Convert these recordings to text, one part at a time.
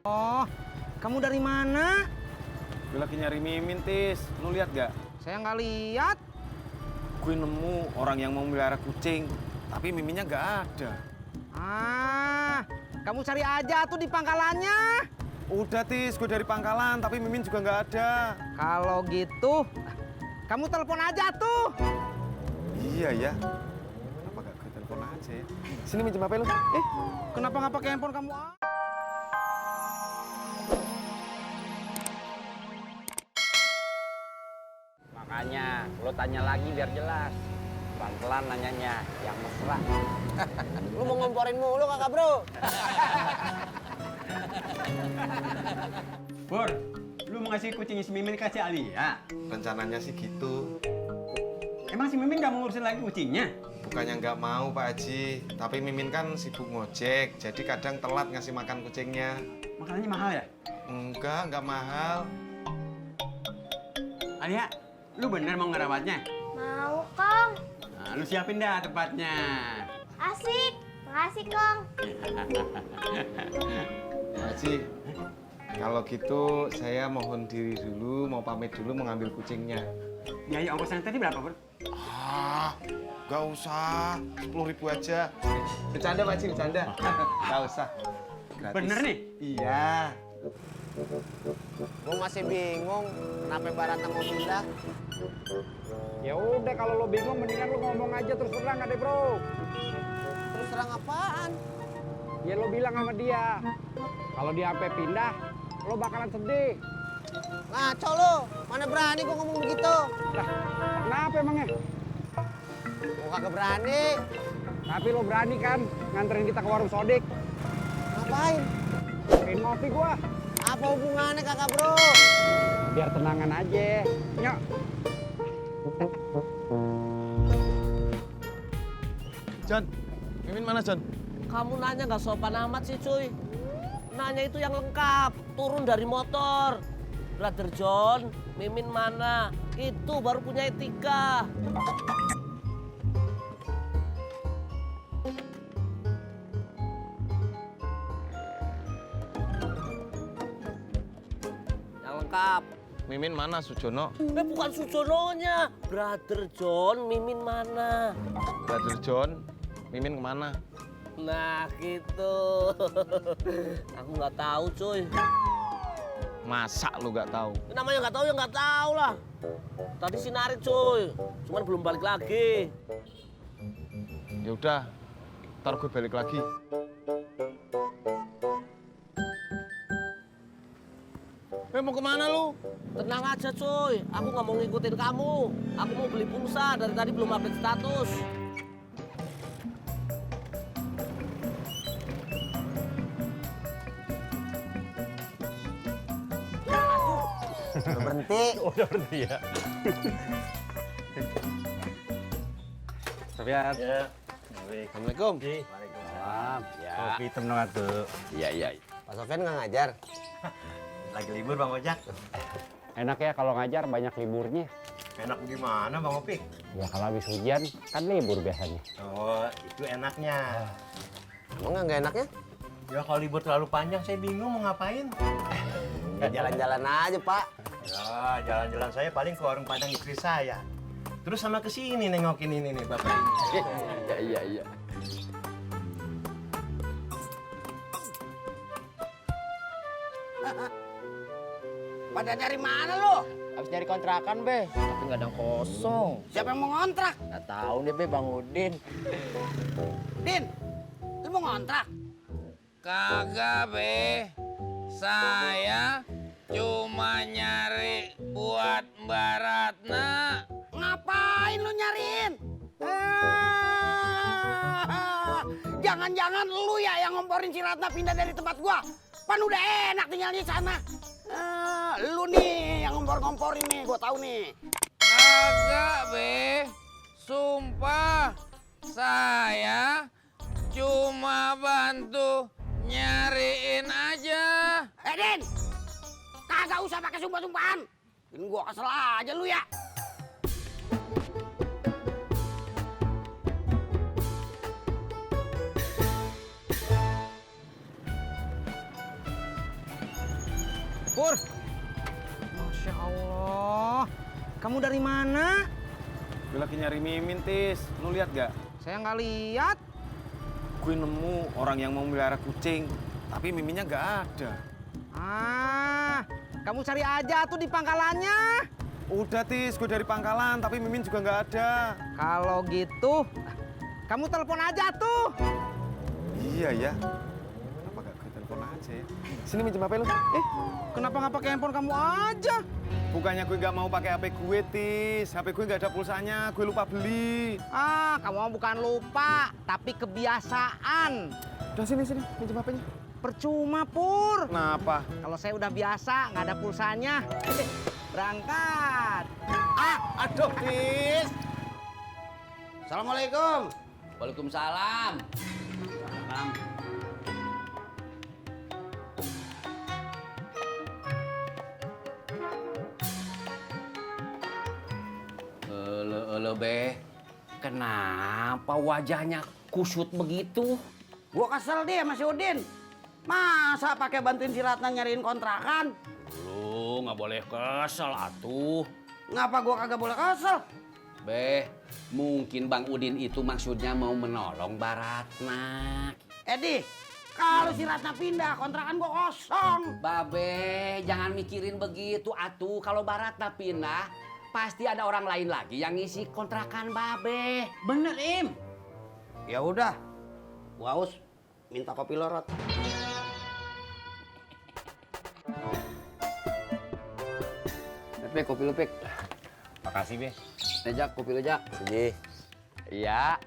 Oh, kamu dari mana? Gue lagi nyari Mimin, Tis. Lu lihat gak? Saya nggak lihat. Gue nemu orang yang mau melihara kucing, tapi Miminnya gak ada. Ah, kamu cari aja tuh di pangkalannya. Udah, Tis. Gue dari pangkalan, tapi Mimin juga gak ada. Kalau gitu, kamu telepon aja tuh. Iya ya. Kenapa gak gue telepon aja ya? Sini minjem HP lu. Kenapa nggak pakai handphone kamu? Makanya lo tanya lagi biar jelas. Pelan-pelan nanyanya, yang mesra. Lu mau ngomporin mulu kakak bro? Pur, lu mau ngasih kucing si Mimin kasih Alia? Rencananya sih gitu. Emang si Mimin gak mau ngurusin lagi kucingnya? Bukannya nggak mau, Pak Haji. Tapi Mimin kan sibuk ngojek, jadi kadang telat ngasih makan kucingnya. Makanannya mahal ya? Enggak mahal. Alia, lu bener mau ngerawatnya? Mau, Kong. Nah, lu siapin dah tempatnya. Asik. Makasih, Kong. Pak Haji, kalau gitu saya mohon diri dulu, mau pamit dulu mau ngambil kucingnya. Biaya ongkos yang tadi berapa, Pur? Ah, nggak usah. 10.000 aja. Bercanda, Pak Haji, bercanda. Nggak usah. Gratis. Bener nih? Iya. Gue masih bingung kenapa Barata mau pindah. Ya udah kalau lo bingung mendingan lo ngomong aja terus terang adek bro. Terus terang apaan? Ya lo bilang sama dia. Kalau dia sampai pindah, lo bakalan sedih. Ngaco lo, mana berani gue ngomong begitu? Lah, kenapa emangnya? Gue kagak berani. Tapi lo berani kan nganterin kita ke warung sodik. Ngapain? Pengen ngopi gua. Apa hubungannya kakak bro? Biar tenangan aja. Nyok. John, Mimin mana John? Kamu nanya nggak sopan amat sih cuy. Nanya itu yang lengkap, turun dari motor. Brother John, Mimin mana? Itu baru punya etika. Yang lengkap. Mimin mana Sujono? Bukan Sujononya. Brother John, Mimin mana? Brother John, Mimin kemana? Nah gitu. Aku nggak tahu cuy. Masa lu nggak tahu? Namanya nggak tahu ya nggak tahu lah. Tadi si narik cuy, cuman belum balik lagi. Ya udah, ntar gue balik lagi. Mau kemana lu? Tenang aja cuy, aku nggak mau ngikutin kamu. Aku mau beli pulsa, dari tadi belum update status. Udah berhenti. Udah berhenti ya. Sofian. Ya. Assalamualaikum. Waalaikumsalam. Ya. Kopi hitam dong atuh. Iya. Pak Sofian nggak ngajar. Lagi libur Bang Ojak. Enak ya kalau ngajar banyak liburnya. Enak gimana Bang Opik? Ya kalau habis hujan kan libur biasanya. Oh, itu enaknya. Emang nggak enaknya? Ya kalau libur terlalu panjang saya bingung mau ngapain. Ya jalan-jalan aja Pak. Ya, jalan-jalan saya paling ke warung Padang istri saya. Terus sama ke sini nengokin ini nih Bapak ini. Iya. Pada dari mana lo? Habis nyari kontrakan, Be. Tapi nggak ada yang kosong. Siapa yang mau ngontrak? Nggak tahu deh, Be, Bang Udin. Din, lu mau ngontrak? Kagak, Be. Saya cuma nyari buat Mbak Ratna. Ngapain lu nyariin? Jangan-jangan lu ya yang ngomporin si Ratna pindah dari tempat gua. Pan udah enak tinggalnya di sana. Lu nih yang ngompor-ngomporin nih, gua tahu nih. Kagak, Be. Sumpah, saya cuma bantu nyariin aja. Din, kagak usah pakai sumpah-sumpahan. Bikin gua kesel aja lu ya. Pur. Masya Allah. Kamu dari mana? Gue lagi nyari Mimin, Tis. Lu lihat gak? Saya nggak lihat. Gue nemu orang yang mau melihara kucing, tapi Miminnya nggak ada. Ah, kamu cari aja tuh di pangkalannya. Udah, Tis. Gue dari pangkalan, tapi Mimin juga nggak ada. Kalau gitu, kamu telepon aja tuh. Iya ya. Kenapa gak gue telepon aja ya? Sini minjem HP lu. Kenapa nggak pakai handphone kamu aja? Bukannya gue nggak mau pakai HP gue, Tis. HP gue nggak ada pulsanya, gue lupa beli. Ah, kamu bukan lupa, tapi kebiasaan. Udah sini, minjem HP-nya. Percuma, Pur. Kenapa? Kalau saya udah biasa, nggak ada pulsanya. Berangkat. Aduh, Tis. Assalamualaikum. Waalaikumsalam. Salam. Elo be, kenapa wajahnya kusut begitu? Gua kesel dia sama si Udin. Masa pakai bantuin si Ratna nyariin kontrakan? Lu nggak boleh kesel atuh. Ngapa gua kagak boleh kesel? Be, mungkin Bang Udin itu maksudnya mau menolong Baratna. Edi, kalau si Ratna pindah, kontrakan gua kosong. Babe, jangan mikirin begitu atuh. Kalau Baratna pindah, pasti ada orang lain lagi yang ngisi kontrakan Babe. Bener, Im. Ya udah, gua haus, minta kopi lorot. Pek, kopi lu, Pek. Makasih, Be. Jak, kopi lu, Jak. Sini. Iya.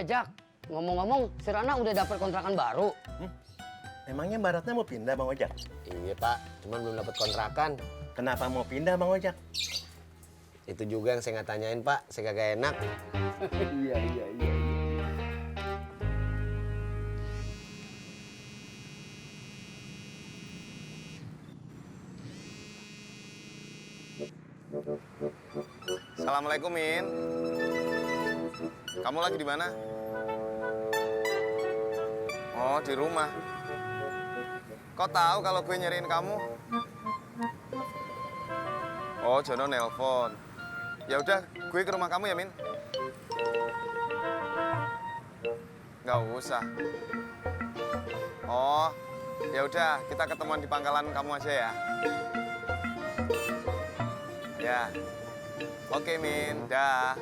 Jak, ngomong-ngomong, si Rana udah dapet kontrakan baru. Emangnya Baratnya mau pindah, Bang Ojak? Iya Pak, cuman belum dapet kontrakan. Kenapa mau pindah, Bang Ojak? Itu juga yang saya nggak tanyain Pak, saya kagak enak. Iya. Assalamualaikum, Min. Kamu lagi di mana? Oh, di rumah. Kok tahu kalau gue nyariin kamu? Oh, Jono nelpon. Ya udah, gue ke rumah kamu ya, Min. Nggak usah. Oh, ya udah, kita ketemuan di pangkalan kamu aja ya. Ya. Oke, Min. Dah.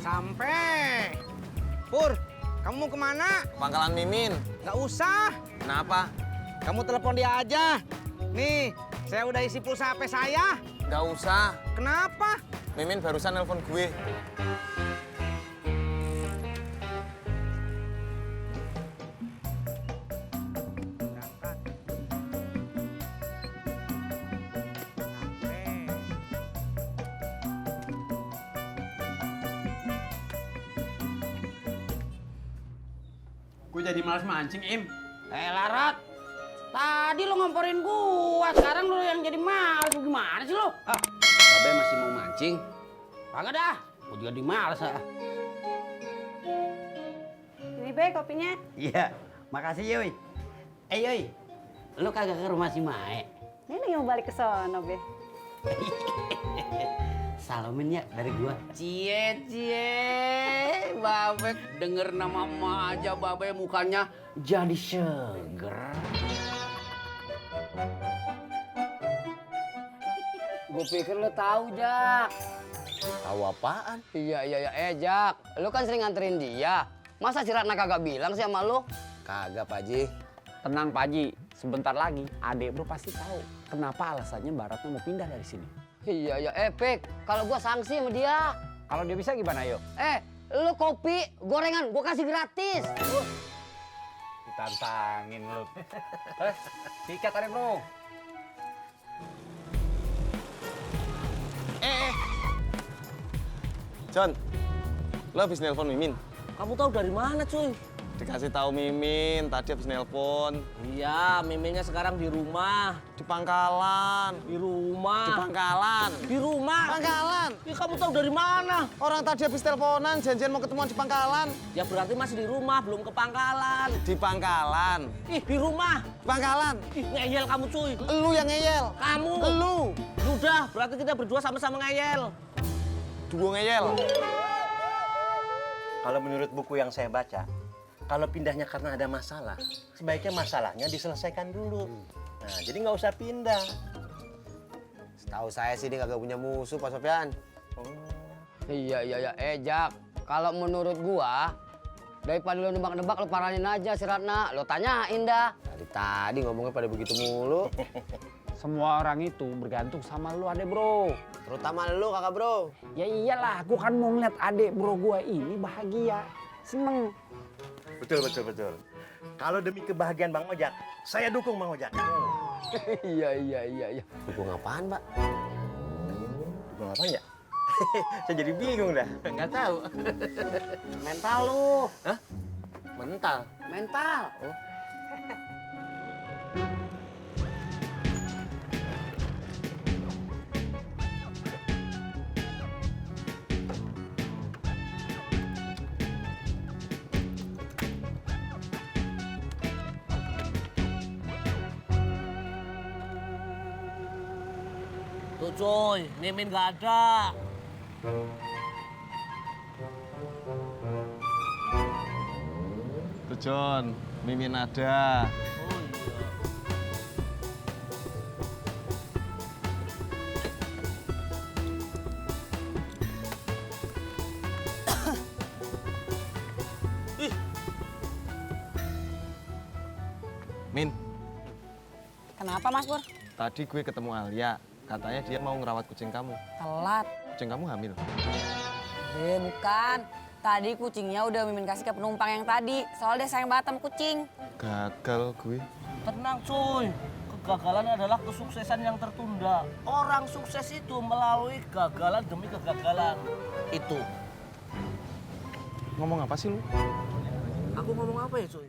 Sampai. Pur, kamu mau kemana? Pangkalan Mimin. Nggak usah. Kenapa? Kamu telepon dia aja. Nih, saya udah isi pulsa HP saya. Nggak usah. Kenapa? Mimin barusan nelpon gue. Gue jadi malas mancing, Im. Larat, tadi lo ngomporin gua, sekarang lo yang jadi males. Gimana sih lo? Babe masih mau mancing. Kagak dah, gua juga di males. Ini Be kopinya. Iya, makasih Yoy. Yoy, lo kagak ke rumah si Mae? Ini lagi mau balik ke sono, Be. Salamin ya dari gua. Cie, Babe denger nama emak aja Babe mukanya jadi seger. Gue pikir lo tahu Jak. Tahu apaan? Iya, Jak. Lo kan sering nganterin dia. Masa si Ratna kagak bilang sih sama lo? Kagak, Pak Ji. Tenang, Pak Ji. Sebentar lagi adek bro pasti tahu kenapa alasannya Baratnya mau pindah dari sini. Iya, Pek. Kalau gua sanksi sama dia. Kalau dia bisa gimana, yuk? Lo kopi, gorengan, gua kasih gratis. Ditantangin lu. Sikat adek bro. John, lo habis nelpon Mimin? Kamu tahu dari mana, cuy? Dikasih tahu Mimin, tadi habis nelpon. Iya, Miminnya sekarang di rumah. Di pangkalan. Di rumah. Di pangkalan. Di rumah. Pangkalan. Ih, kamu tahu dari mana? Orang tadi habis teleponan, janjian mau ketemuan di pangkalan. Ya berarti masih di rumah, belum ke pangkalan. Di pangkalan? Ih, di rumah. Di pangkalan? Ih, ngeyel kamu cuy. Lu yang ngeyel. Kamu. Lu. Udah, berarti kita berdua sama-sama ngeyel. Dua ngeyel. Kalau menurut buku yang saya baca, kalau pindahnya karena ada masalah, sebaiknya masalahnya diselesaikan dulu. Nah, jadi nggak usah pindah. Tahu saya sih dia kagak punya musuh, Pak Sofyan. Iya. Jak, kalau menurut gua daripada lo nebak-nebak, lo paranin aja si Ratna. Lo tanyain dah. Dari tadi ngomongnya pada begitu mulu. Semua orang itu bergantung sama lu, adek bro. Terutama lu, kakak bro. Ya iyalah, gua kan mau ngeliat adek bro gua ini bahagia, seneng. Betul. Kalau demi kebahagiaan Bang Ojak, saya dukung Bang Ojak. Iya. Dukung apaan, Pak? Dukung apa ya? Saya jadi bingung dah, nggak tahu. Mental lu. Hah? Mental? Mental. Oh. Tuh cuy, Mimin nggak ada. Tuh John, Mimin ada. Oh iya. Min, Kenapa Mas Pur? tadi gue ketemu Alia. Katanya dia mau ngerawat kucing kamu. Telat. Kucing kamu hamil. Bukan. Tadi kucingnya udah Mimin kasih ke penumpang yang tadi. Soalnya dia sayang banget sama kucing. Gagal gue. Tenang cuy, kegagalan adalah kesuksesan yang tertunda. Orang sukses itu melalui kegagalan demi kegagalan. Itu. Ngomong apa sih lu? Aku ngomong apa ya cuy?